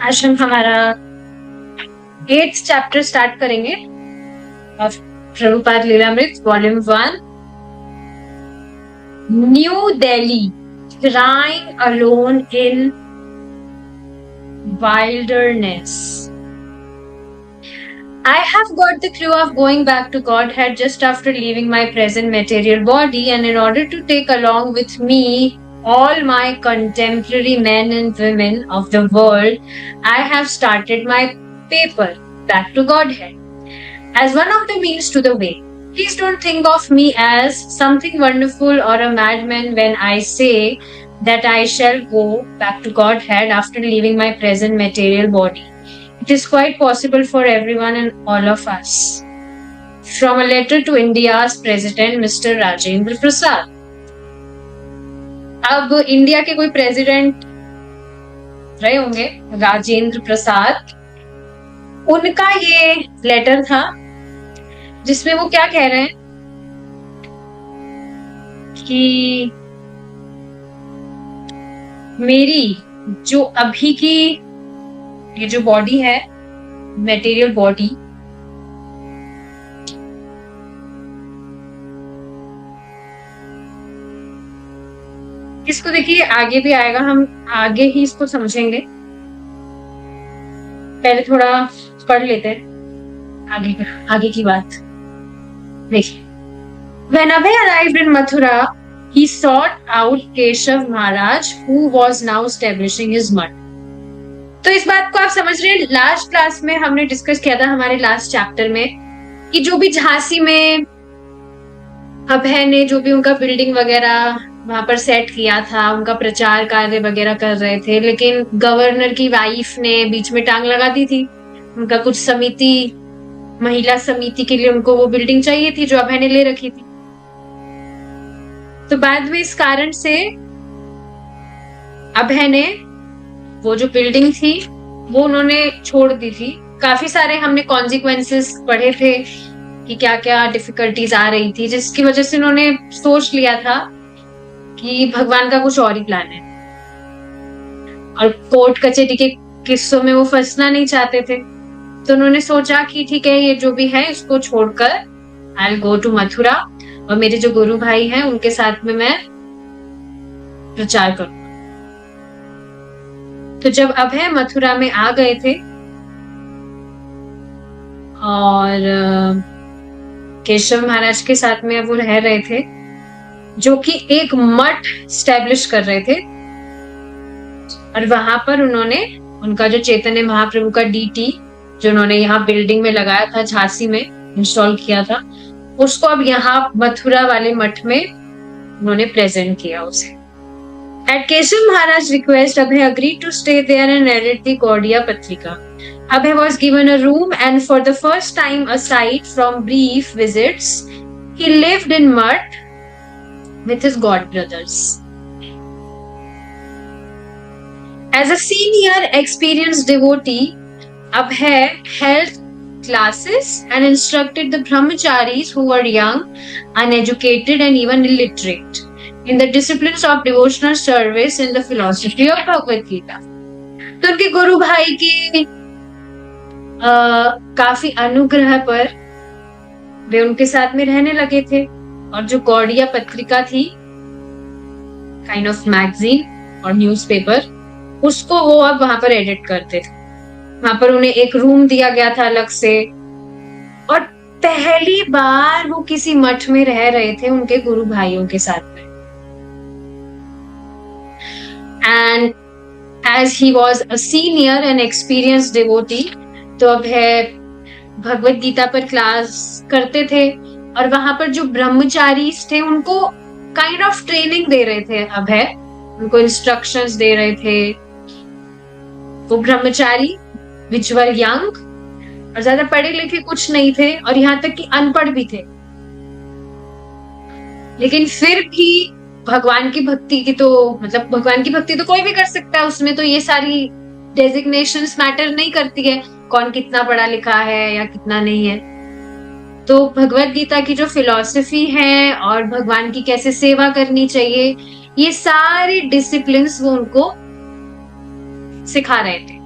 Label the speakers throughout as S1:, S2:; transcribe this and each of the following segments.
S1: आज हम हमारा 8th चैप्टर स्टार्ट करेंगे of Prabhupada Lilamrita volume 1. New Delhi, crying alone in wilderness. I have got the clue of going back to Godhead just after leaving my present material body, and in order to take along with me all my contemporary men and women of the world, I have started my paper, Back to Godhead, as one of the means to the way. Please don't think of me as something wonderful or a madman when I say that I shall go back to Godhead after leaving my present material body. It is quite possible for everyone and all of us. From a letter to India's President, Mr. Rajendra Prasad. अब India के कोई president रहे होंगे, राजेंद्र प्रसाद, उनका ये letter था जिसमें वो क्या कह रहे हैं कि मेरी जो अभी की ये जो बॉडी है, मटेरियल बॉडी, इसको देखिए आगे भी आएगा, हम आगे ही इसको समझेंगे. पहले थोड़ा पढ़ लेते हैं आगे की बात. देखिए, When Abhay arrived in Mathura, he sought out Keshav Maharaj, who was now establishing his mutt. तो इस बात को आप समझ रहे हैं. लास्ट क्लास में हमने डिस्कस किया था हमारे लास्ट चैप्टर में कि जो भी झांसी में अभय ने जो भी उनका बिल्डिंग वगैरह वहां पर सेट किया था, उनका प्रचार कार्य वगैरह कर रहे थे, लेकिन गवर्नर की वाइफ ने बीच में टांग लगा दी थी. उनका कुछ समिति, महिला समिति के लिए उनको वो बिल्डिंग चाहिए थी जो अभय ने ले रखी थी. तो बाद में इस कारण से अभय ने वो जो बिल्डिंग थी वो उन्होंने छोड़ दी थी. काफी सारे हमने कॉन्सिक्वेंसेस पढ़े थे कि क्या क्या डिफिकल्टीज आ रही थी, जिसकी वजह से उन्होंने सोच लिया था कि भगवान का कुछ और ही प्लान है, और कोर्ट कचहरी के किस्सों में वो फंसना नहीं चाहते थे. तो उन्होंने सोचा कि ठीक है, ये जो भी है इसको छोड़कर I will go to Mathura, और मेरे जो गुरु भाई हैं उनके साथ में मैं प्रचार करूं. तो जब अभय मथुरा में आ गए थे और केशव महाराज के साथ में वो रह रहे थे, जो कि एक मठ स्टैब्लिश कर रहे थे, और वहां पर उन्होंने उनका जो चैतन्य महाप्रभु का डीटी जो उन्होंने यहाँ बिल्डिंग में लगाया था, झांसी में इंस्टॉल किया था, उसको अब यहाँ मथुरा वाले मठ में उन्होंने प्रेजेंट किया उसे. At Keshav Maharaj's request, Abhay agreed to stay there and edit the Gaudiya Patrika. Abhay was given a room, and for the first time aside from brief visits, he lived in Mutt with his god brothers. As a senior, experienced devotee, Abhay held classes and instructed the brahmacharis who were young, uneducated and even illiterate in the disciplines of devotional service and the philosophy of Bhagavad Gita. तो उनके गुरु भाई की काफी अनुग्रह पर वे उनके साथ में रहने लगे थे, और जो गौड़िया पत्रिका थी, काइंड ऑफ मैगजीन और न्यूज़पेपर, उसको वो अब वहां पर एडिट करते थे. वहां पर उन्हें एक रूम दिया गया था अलग से, और पहली बार वो किसी मठ में रह रहे थे उनके गुरु भाइयों के साथ में. And as he was a senior and experienced devotee, तो अभय भगवत गीता पर क्लास करते थे, और वहां पर जो ब्रह्मचारी थे उनको काइंड ऑफ ट्रेनिंग दे रहे थे. अभय उनको इंस्ट्रक्शंस दे रहे थे. वो ब्रह्मचारी which were young और ज्यादा पढ़े लिखे कुछ नहीं थे, और यहाँ तक कि अनपढ़ भी थे, लेकिन फिर भी भगवान की भक्ति की तो मतलब भगवान की भक्ति तो कोई भी कर सकता है. उसमें तो ये सारी डेजिग्नेशंस मैटर नहीं करती है, कौन कितना पढ़ा लिखा है या कितना नहीं है. तो भगवत गीता की जो फिलॉसफी है और भगवान की कैसे सेवा करनी चाहिए, ये सारे डिसिप्लिन्स वो उनको सिखा रहे थे.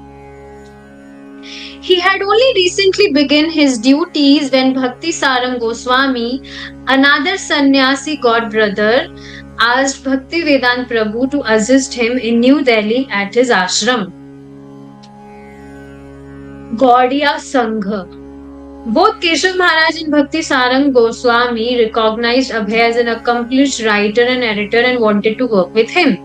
S1: He had only recently begun his duties when Bhakti Sarang Goswami, another sannyasi god brother, asked Bhakti Vedant Prabhu to assist him in New Delhi at his ashram. Gaudiya Sangha. Both Keshav Maharaj and Bhakti Sarang Goswami recognized Abhay as an accomplished writer and editor and wanted to work with him.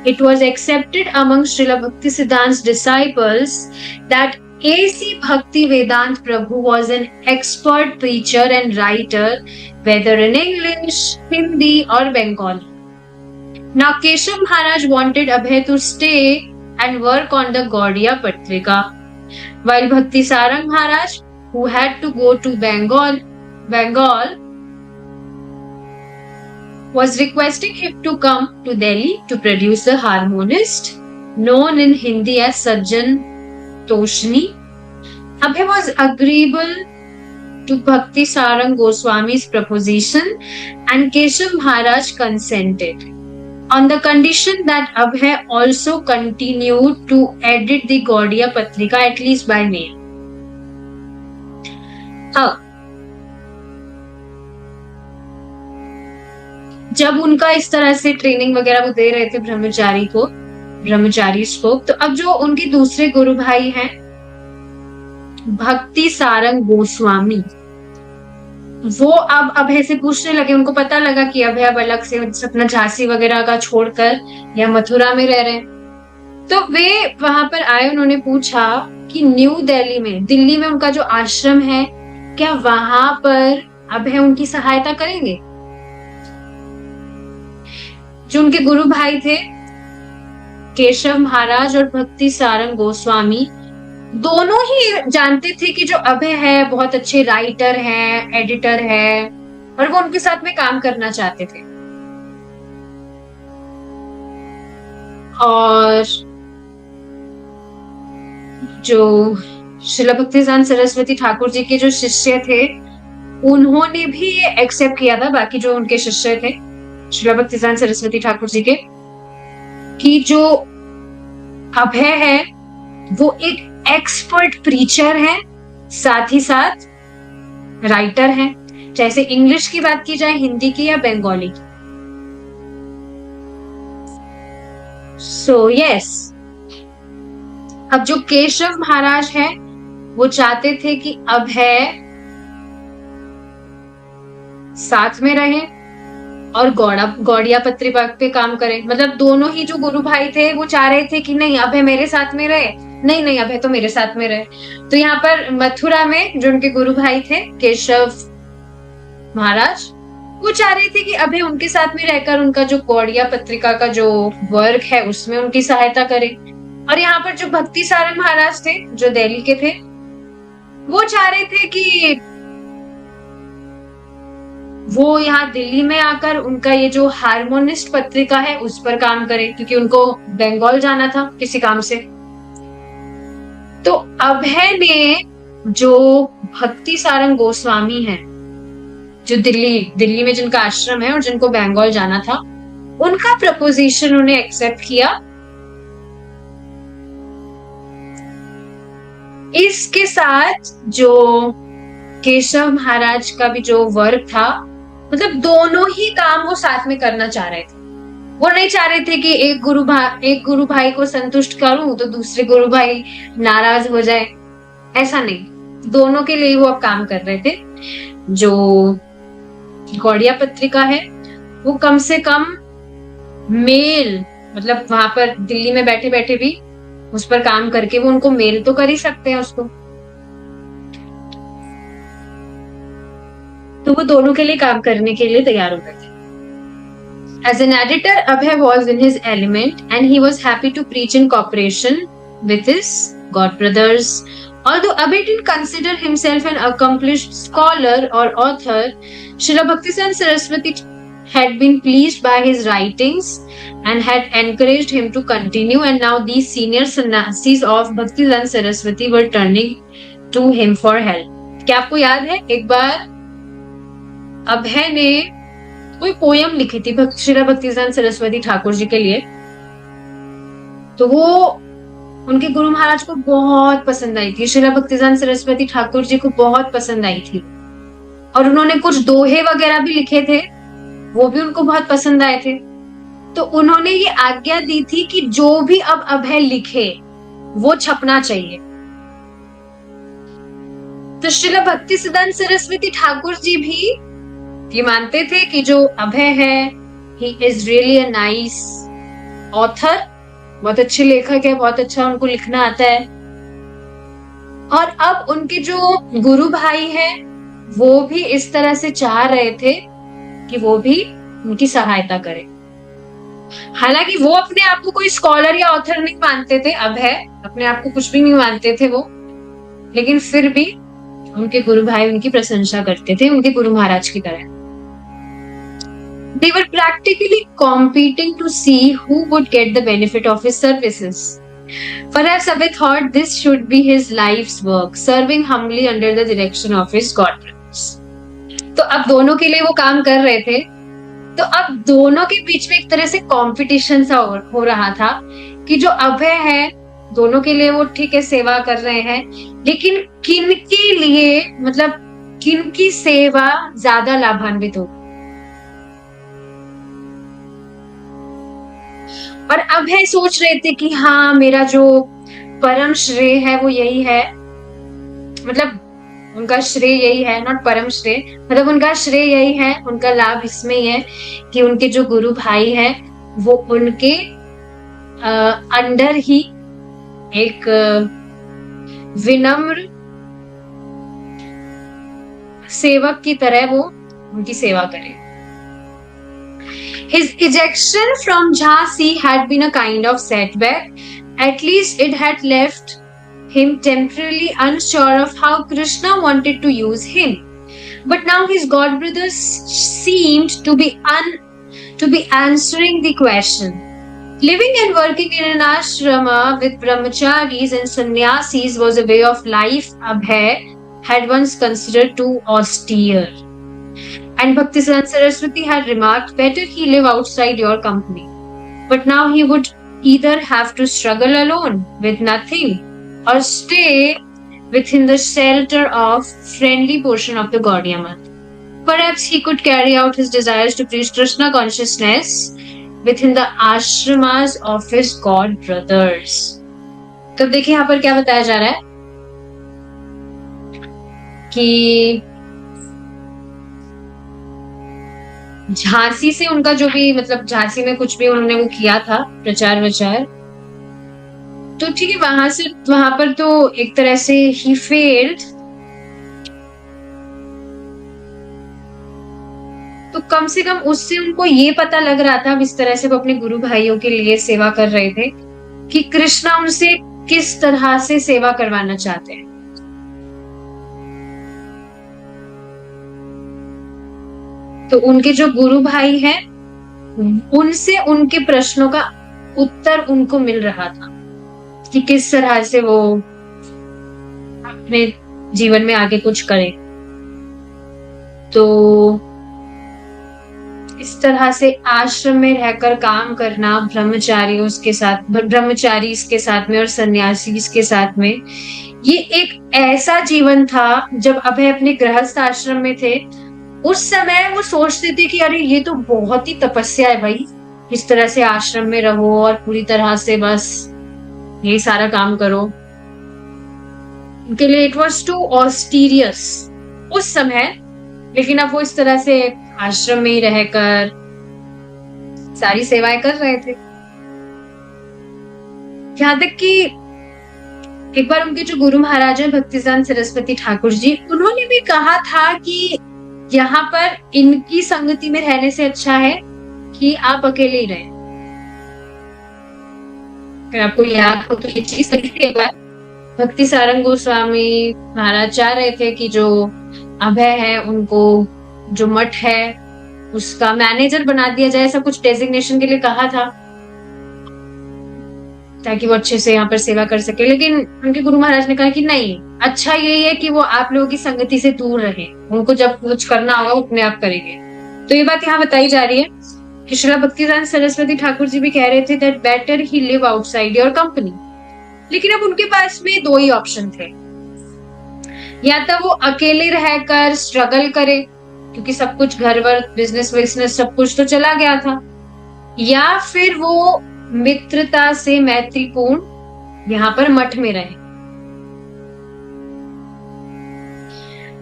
S1: It was accepted among Srila Bhakti Siddhant's disciples that A.C. Bhakti Vedant Prabhu was an expert preacher and writer, whether in English, Hindi or Bengali. Now Keshav Maharaj wanted Abhay to stay and work on the Gaudiya Patrika, while Bhakti Sarang Maharaj, who had to go to Bengal, was requesting him to come to Delhi to produce the harmonist known in Hindi as Sajjan Toshni. Abhay was agreeable to Bhakti Sarang Goswami's proposition and Keshav Maharaj consented on the condition that Abhay also continued to edit the Gaudiya Patrika at least by mail. जब उनका इस तरह से training वगैरह वो दे रहे थे ब्रह्मचारी को, तो अब जो उनके दूसरे गुरु भाई हैं भक्ति सारंग गोस्वामी, वो अब अभय से पूछने लगे। उनको पता लगा कि अभय अब अलग से अपना झांसी वगैरह का छोड़कर या मथुरा में रह रहे हैं, तो वे वहां पर आए। उन्होंने पूछा कि न्यू दिल्ली में उनका जो आश्रम है, क्या वहां पर अभय उनकी सहायता करेंगे। जो उनके गुरु भाई थे केशव महाराज और भक्ति सारंग गोस्वामी, दोनों ही जानते थे कि जो अभय है बहुत अच्छे राइटर हैं, एडिटर है, और वो उनके साथ में काम करना चाहते थे। और जो श्रील भक्तिसिद्धांत सरस्वती ठाकुर जी के जो शिष्य थे, उन्होंने भी ये एक्सेप्ट किया था, बाकी जो उनके शिष्य थे श्रील भक्तिसिद्धांत सरस्वती ठाकुर जी के, कि जो अभय है वो एक एक्सपर्ट प्रीचर है, साथ ही साथ राइटर है, जैसे इंग्लिश की बात की जाए, हिंदी की या बंगाली की। सो यस, अब जो केशव महाराज है वो चाहते थे कि अभय साथ में रहे और गौड़िया पत्रिका पे काम करें। मतलब दोनों ही जो गुरु भाई थे वो चाह रहे थे कि नहीं अभय मेरे साथ में रहे, नहीं अभय तो मेरे साथ में रहे। तो यहाँ पर मथुरा में जो उनके गुरु भाई थे केशव महाराज, वो चाह रहे थे कि अभय उनके साथ में रहकर उनका जो गौड़िया पत्रिका का जो वर्क है उसमें उनकी सहायता करे। और यहाँ पर जो भक्ति सारंग महाराज थे जो दिल्ली के थे, वो चाह रहे थे कि वो यहाँ दिल्ली में आकर उनका ये जो हार्मोनिस्ट पत्रिका है उस पर काम करे, क्योंकि उनको बंगाल जाना था किसी काम से। तो अभय ने जो भक्ति सारंग गोस्वामी है जो दिल्ली में जिनका आश्रम है और जिनको बंगाल जाना था, उनका प्रपोजिशन उन्हें एक्सेप्ट किया। इसके साथ जो केशव महाराज का भी जो वर्क था, मतलब दोनों ही काम वो साथ में करना चाह रहे थे। वो नहीं चाह रहे थे कि एक गुरु भाई को संतुष्ट करूं तो दूसरे गुरु भाई नाराज हो जाए, ऐसा नहीं, दोनों के लिए वो अब काम कर रहे थे। जो गौड़िया पत्रिका है वो कम से कम मेल, मतलब वहां पर दिल्ली में बैठे बैठे भी उस पर काम करके वो उनको मेल तो कर ही सकते हैं उसको, तो वो दोनों के लिए काम करने के लिए तैयार हो गए थे। As an editor, Abhay was in his element and he was happy to preach in cooperation with his god brothers. Although Abhay didn't consider himself an accomplished scholar or author, Srila Bhaktisiddhanta Saraswati had been pleased by his writings and had encouraged him to continue, and now these senior sannyasis of Bhaktisiddhanta Saraswati were turning to him for help. क्या आपको याद है एक बार अभय ने कोई poem लिखी थी श्रील भक्तिसिद्धांत सरस्वती ठाकुर जी के लिए, तो वो उनके गुरु महाराज को बहुत पसंद आई थी, श्रीला भक्तिसिद्धांत सरस्वती ठाकुर जी को बहुत पसंद आई थी। और उन्होंने कुछ दोहे वगैरह भी लिखे थे, वो भी उनको बहुत पसंद आए थे। तो उन्होंने ये आज्ञा दी थी कि जो भी अब अभय लिखे वो छपना चाहिए। तो श्रीला भक्तिसिद्धांत सरस्वती ठाकुर जी भी ये मानते थे कि जो अभय है, he is really a nice author, बहुत अच्छे लेखक है, बहुत अच्छा उनको लिखना आता है। और अब उनके जो गुरु भाई हैं वो भी इस तरह से चाह रहे थे कि वो भी उनकी सहायता करे। हालांकि वो अपने आप को कोई स्कॉलर या ऑथर नहीं मानते थे, अभय अपने आप को कुछ भी नहीं मानते थे वो, लेकिन फिर भी उनके गुरु भाई उनकी प्रशंसा करते थे, उनके गुरु महाराज की तरह। They were practically competing to see who would get the benefit of his services. Perhaps Abhay thought this should be his life's work, serving humbly under the direction of his godbrothers. तो अब दोनों के लिए वो काम कर रहे थे, तो अब दोनों के बीच में एक तरह से कंपटीशन सा हो रहा था कि जो अभय है दोनों के लिए वो ठीक है सेवा कर रहे हैं, लेकिन किन के लिए, मतलब किन की सेवा ज्यादा लाभान्वित होगी। और अभय सोच रहे थे कि हाँ मेरा जो परम श्रेय है वो यही है, मतलब उनका श्रेय यही है, नॉट परम श्रेय, मतलब उनका श्रेय यही है, उनका लाभ इसमें ही है कि उनके जो गुरु भाई हैं वो उनके अंडर ही एक विनम्र सेवक की तरह वो उनकी सेवा करें। His ejection from Jhansi had been a kind of setback. At least it had left him temporarily unsure of how Krishna wanted to use him. But now his godbrothers seemed to be answering the question. Living and working in an ashrama with brahmacharis and sannyasis was a way of life Abhay had once considered too austere. And Bhaktisiddhanta Saraswati had remarked, better he live outside your company. But now he would either have to struggle alone with nothing or stay within the shelter of friendly portion of the Gaudiya Math. Perhaps he could carry out his desires to preach Krishna consciousness within the ashramas of his god brothers. तो देखिए यहाँ पर क्या बताया जा रहा है कि झांसी से उनका जो भी, मतलब झांसी में कुछ भी उन्होंने वो किया था प्रचार विचार, तो ठीक है वहां पर तो एक तरह से ही फेल्ड। तो कम से कम उससे उनको ये पता लग रहा था, इस तरह से वो अपने गुरु भाइयों के लिए सेवा कर रहे थे, कि कृष्णा उनसे किस तरह से सेवा करवाना चाहते हैं। तो उनके जो गुरु भाई हैं उनसे उनके प्रश्नों का उत्तर उनको मिल रहा था कि किस तरह से वो अपने जीवन में आगे कुछ करें। तो इस तरह से आश्रम में रहकर काम करना ब्रह्मचारी के साथ में और सन्यासी के साथ में, ये एक ऐसा जीवन था। जब अभय अपने गृहस्थ आश्रम में थे उस समय वो सोचते थे कि अरे ये तो बहुत ही तपस्या है भाई, इस तरह से आश्रम में रहो और पूरी तरह से बस यही सारा काम करो। उनके लिए इट वॉज टू ऑस्टीरियस उस समय, लेकिन अब वो इस तरह से आश्रम में ही रहकर सारी सेवाएं कर रहे थे। यहाँ तक कि एक बार उनके जो गुरु महाराज हैं भक्तिसिद्धांत सरस्वती ठाकुर जी, उन्होंने भी कहा था कि यहाँ पर इनकी संगति में रहने से अच्छा है कि आप अकेले ही रहें। अगर आपको याद हो तो ये चीज एक बार भक्ति सारंग गोस्वामी महाराज चाह रहे थे कि जो अभय है उनको जो मठ है उसका मैनेजर बना दिया जाए, ऐसा कुछ डेजिग्नेशन के लिए कहा था ताकि वो अच्छे से यहाँ पर सेवा कर सके। लेकिन उनके गुरु महाराज ने कहा कि नहीं, अच्छा यही है कि वो आप लोगों की संगति से दूर रहे, उनको जब कुछ करना होगा वो अपने आप करेंगे। तो ये बात यहाँ बताई जा रही है कि श्रीला भक्तिसिद्धांत सरस्वती ठाकुर जी भी कह रहे थे that better he live outside your company. लेकिन अब उनके पास में दो ही ऑप्शन थे, या तो वो अकेले रहकर स्ट्रगल करे क्योंकि सब कुछ घर वर बिजनेस विजनेस सब कुछ तो चला गया था, या फिर वो मित्रता से मैत्रीपूर्ण यहाँ पर मठ में रहे।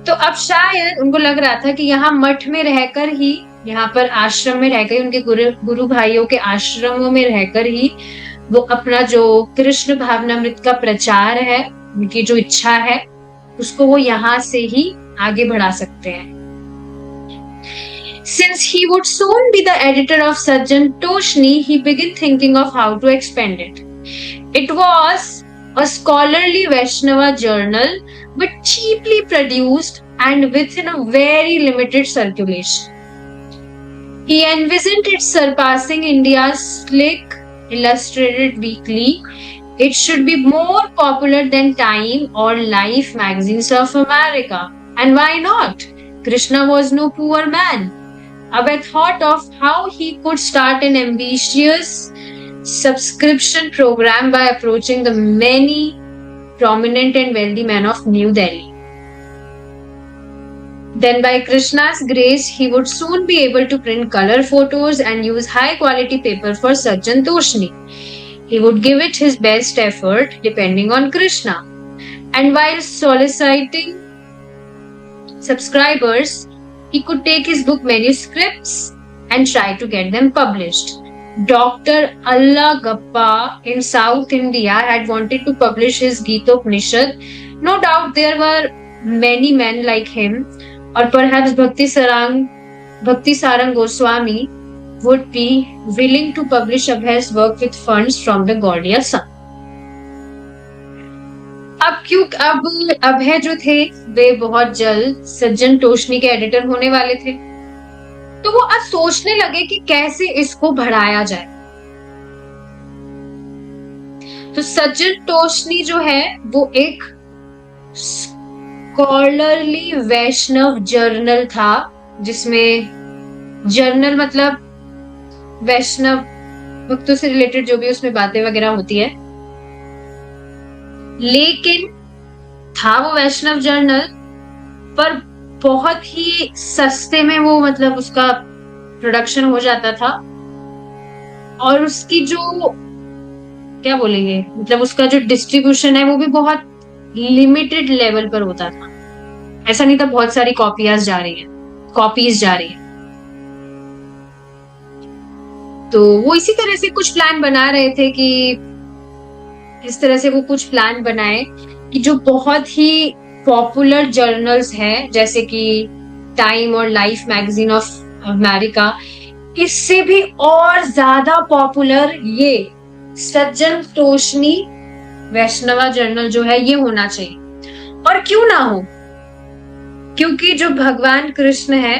S1: तो अब शायद उनको लग रहा था कि यहाँ मठ में रहकर ही, यहाँ पर आश्रम में रहकर, उनके गुरु भाइयों के आश्रमों में रहकर ही वो अपना जो कृष्ण भावनामृत का प्रचार है, उनकी जो इच्छा है, उसको वो यहाँ से ही आगे बढ़ा सकते हैं। Since he would soon be the editor of Sajjan Toshni, he began thinking of how to expand it. It was a scholarly Vaishnava journal, but cheaply produced and within a very limited circulation. He envisioned it surpassing India's slick illustrated weekly. It should be more popular than Time or Life magazines of America. And why not? Krishna was no poor man. Abhay thought of how he could start an ambitious subscription program by approaching the many prominent and wealthy men of New Delhi. Then by Krishna's grace, he would soon be able to print color photos and use high quality paper for Sajjan Toshni. He would give it his best effort depending on Krishna. And while soliciting subscribers, he could take his book manuscripts and try to get them published. Dr. Allah Gappa in South India had wanted to publish his Gita Upanishad. No doubt there were many men like him, or perhaps Bhakti Sarang Goswami would be willing to publish Abhay's work with funds from the Gaudiya Sangh. अब अभय जो थे वे बहुत जल्द सज्जन टोशनी के editor होने वाले थे, तो वो अब सोचने लगे कि कैसे इसको बढ़ाया जाए। तो सज्जन टोशनी जो है वो एक स्कॉलरली वैष्णव जर्नल था, जिसमें जर्नल मतलब वैष्णव भक्तों से रिलेटेड जो भी उसमें बातें वगैरह होती है, लेकिन था वो वैष्णव जर्नल, पर बहुत ही सस्ते में वो मतलब उसका प्रोडक्शन हो जाता था, और उसकी जो क्या बोलेंगे मतलब उसका जो डिस्ट्रीब्यूशन है वो भी बहुत लिमिटेड लेवल पर होता था। ऐसा नहीं था बहुत सारी कॉपीज जा रही है। तो वो इसी तरह से कुछ प्लान बना रहे थे कि इस तरह से वो कुछ प्लान बनाए कि जो बहुत ही पॉपुलर जर्नल्स हैं जैसे कि टाइम और लाइफ मैगजीन ऑफ अमेरिका, इससे भी और ज्यादा पॉपुलर ये सज्जन टोशनी वैष्णवा जर्नल जो है ये होना चाहिए। और क्यों ना हो, क्योंकि जो भगवान कृष्ण है,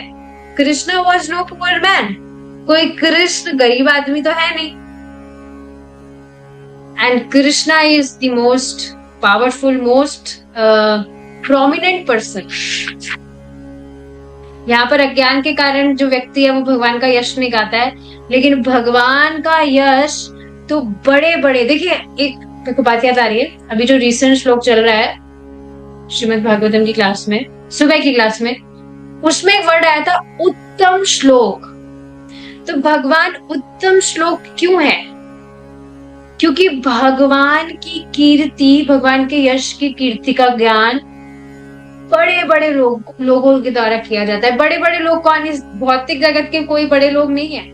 S1: Krishna was no poor man, कोई कृष्ण गरीब आदमी तो है नहीं। And Krishna is the most powerful, most prominent person. यहाँ पर अज्ञान के कारण जो व्यक्ति है वो भगवान का यश नहीं गाता है, लेकिन भगवान का यश तो बड़े बड़े, देखिए एक मेरे को बात याद आ रही है, अभी जो रिसेंट श्लोक चल रहा है श्रीमद् भागवतम की क्लास में, सुबह की क्लास में, उसमें एक वर्ड आया था उत्तम श्लोक। तो भगवान उत्तम श्लोक क्यों है? क्योंकि भगवान की कीर्ति, भगवान के यश की कीर्ति का ज्ञान बड़े बड़े लोगों के द्वारा किया जाता है। बड़े बड़े लोग कौन? इस भौतिक जगत के कोई बड़े लोग नहीं है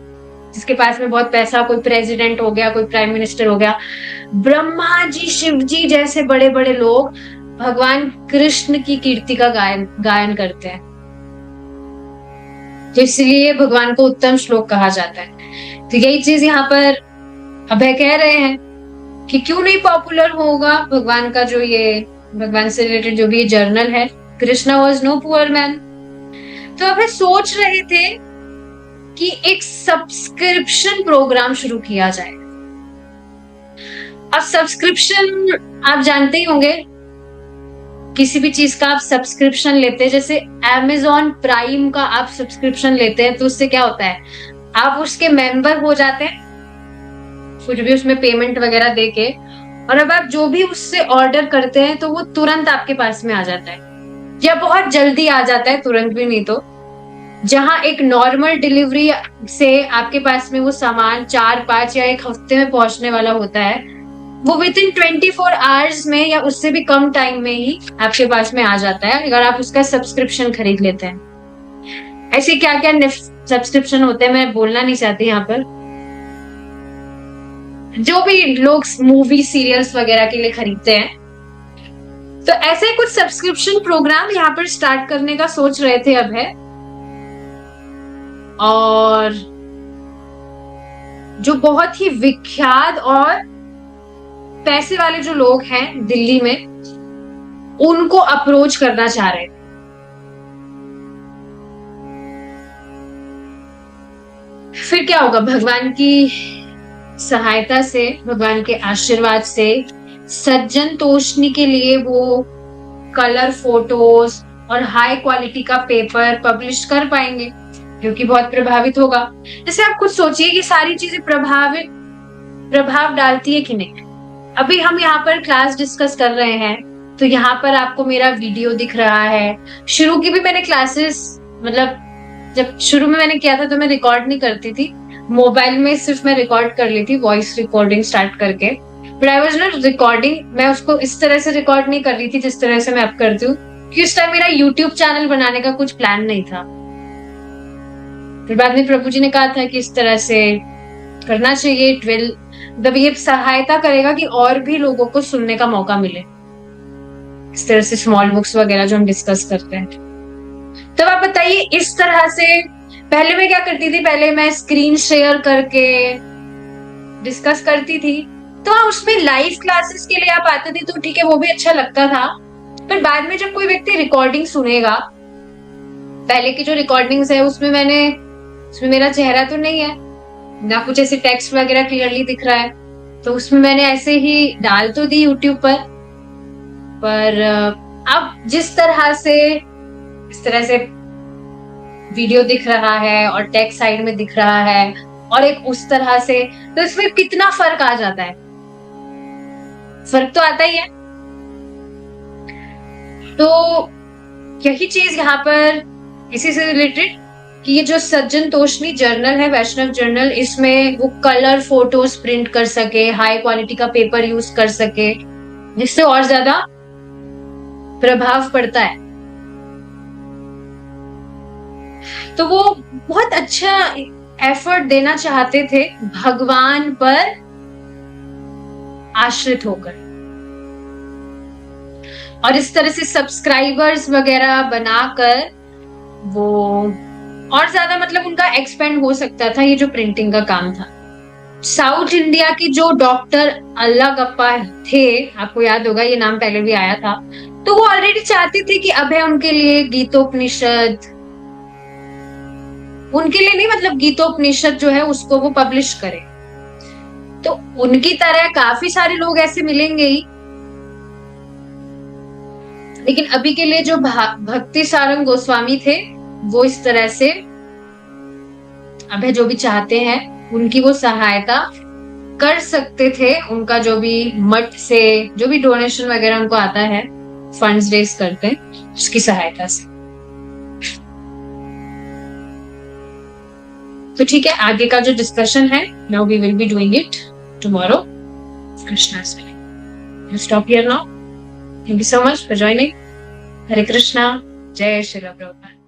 S1: जिसके पास में बहुत पैसा, कोई प्रेसिडेंट हो गया, कोई प्राइम मिनिस्टर हो गया। ब्रह्मा जी, शिव जी जैसे बड़े बड़े लोग भगवान कृष्ण की कीर्ति का गायन करते हैं, तो इसलिए भगवान को उत्तम श्लोक कहा जाता है। तो यही चीज यहाँ पर अभय कह रहे हैं कि क्यों नहीं पॉपुलर होगा भगवान का जो ये भगवान से रिलेटेड जो भी जर्नल है, Krishna was no poor man. तो अभय सोच रहे थे कि एक सब्सक्रिप्शन प्रोग्राम शुरू किया जाए। अब सब्सक्रिप्शन आप जानते ही होंगे, किसी भी चीज का आप सब्सक्रिप्शन लेते हैं, जैसे Amazon प्राइम का आप सब्सक्रिप्शन लेते हैं, तो उससे क्या होता है, आप उसके मेंबर हो जाते हैं कुछ भी उसमें पेमेंट वगैरह देके, और अब आप जो भी उससे ऑर्डर करते हैं तो वो तुरंत आपके पास में आ जाता है, या बहुत जल्दी आ जाता है, तुरंत भी नहीं तो। जहां एक नॉर्मल डिलीवरी से आपके पास में वो सामान 4-5 या 1 हफ्ते में पहुंचने वाला होता है, वो विद इन 24 आवर्स में या उससे भी कम टाइम में ही आपके पास में आ जाता है, अगर आप उसका सब्सक्रिप्शन खरीद लेते हैं। ऐसे क्या क्या सब्सक्रिप्शन होते हैं मैं बोलना नहीं चाहती यहाँ पर, जो भी लोग मूवी सीरियल्स वगैरह के लिए खरीदते हैं। तो ऐसे कुछ सब्सक्रिप्शन प्रोग्राम यहाँ पर स्टार्ट करने का सोच रहे थे अब है। और जो बहुत ही विख्यात और पैसे वाले जो लोग हैं दिल्ली में, उनको अप्रोच करना चाह रहे थे। फिर क्या होगा, भगवान की सहायता से, भगवान के आशीर्वाद से सज्जन तोषनी के लिए वो कलर फोटोज और हाई क्वालिटी का पेपर पब्लिश कर पाएंगे, जो कि बहुत प्रभावित होगा। जैसे आप खुद सोचिए कि सारी चीजें प्रभाव डालती है कि नहीं। अभी हम यहाँ पर क्लास डिस्कस कर रहे हैं, तो यहाँ पर आपको मेरा वीडियो दिख रहा है। शुरू की भी मैंने क्लासेस, मतलब जब शुरू में मैंने किया था तो मैं रिकॉर्ड नहीं करती थी, मोबाइल में सिर्फ मैं रिकॉर्ड कर ली थी, वॉइस रिकॉर्डिंग स्टार्ट करके। But I was not recording, मैं उसको इस तरह से रिकॉर्ड नहीं कर रही थी जिस तरह से मैं अब करती हूँ, क्योंकि उस टाइम मेरा यूट्यूब चैनल बनाने का कुछ प्लान नहीं था। फिर बाद में प्रभु जी ने कहा था कि इस तरह से करना चाहिए, मतलब ये सहायता करेगा कि और भी लोगों को सुनने का मौका मिले, इस तरह से स्मॉल बुक्स वगैरह जो हम डिस्कस करते हैं। तो आप बताइए, इस तरह से पहले मैं क्या करती थी, पहले मैं स्क्रीन शेयर करके डिस्कस करती थी, तो हाँ उसमें लाइव क्लासेस के लिए आप आते थे तो ठीक है, वो भी अच्छा लगता था। पर बाद में जब कोई व्यक्ति रिकॉर्डिंग सुनेगा, पहले की जो रिकॉर्डिंग्स है उसमें मेरा चेहरा तो नहीं है ना, कुछ ऐसे टेक्स्ट वगैरह क्लियरली दिख रहा है, तो उसमें मैंने ऐसे ही डाल तो दी यूट्यूब पर अब जिस तरह से इस तरह से वीडियो दिख रहा है और टेक्स्ट साइड में दिख रहा है और एक उस तरह से, तो इसमें कितना फर्क आ जाता है, फर्क तो आता ही है। तो यही चीज यहाँ पर इसी से रिलेटेड कि ये जो सज्जन तोषनी जर्नल है, वैष्णव जर्नल, इसमें वो कलर फोटोज प्रिंट कर सके, हाई क्वालिटी का पेपर यूज कर सके, जिससे और ज्यादा प्रभाव पड़ता है। तो वो बहुत अच्छा एफर्ट देना चाहते थे भगवान पर आश्रित होकर, और इस तरह से सब्सक्राइबर्स वगैरह बनाकर वो और ज्यादा, मतलब उनका एक्सपेंड हो सकता था ये जो प्रिंटिंग का काम था। साउथ इंडिया की जो डॉक्टर अल्लागप्पा थे, आपको याद होगा ये नाम पहले भी आया था, तो वो ऑलरेडी चाहते थे कि अभय उनके लिए गीतोपनिषद, उनके लिए नहीं मतलब गीतोपनिषद जो है उसको वो पब्लिश करे। तो उनकी तरह काफी सारे लोग ऐसे मिलेंगे ही, लेकिन अभी के लिए जो भक्ति सारंग गोस्वामी थे, वो इस तरह से अभय जो भी चाहते हैं उनकी वो सहायता कर सकते थे। उनका जो भी मठ से जो भी डोनेशन वगैरह उनको आता है, फंड्स रेज करते हैं उसकी सहायता से। तो ठीक है, आगे का जो डिस्कशन है, now we will be doing it tomorrow. कृष्णा's willing। You stop here now. Thank you so much for joining. Hare Krishna. Jai Shri Prabhupada।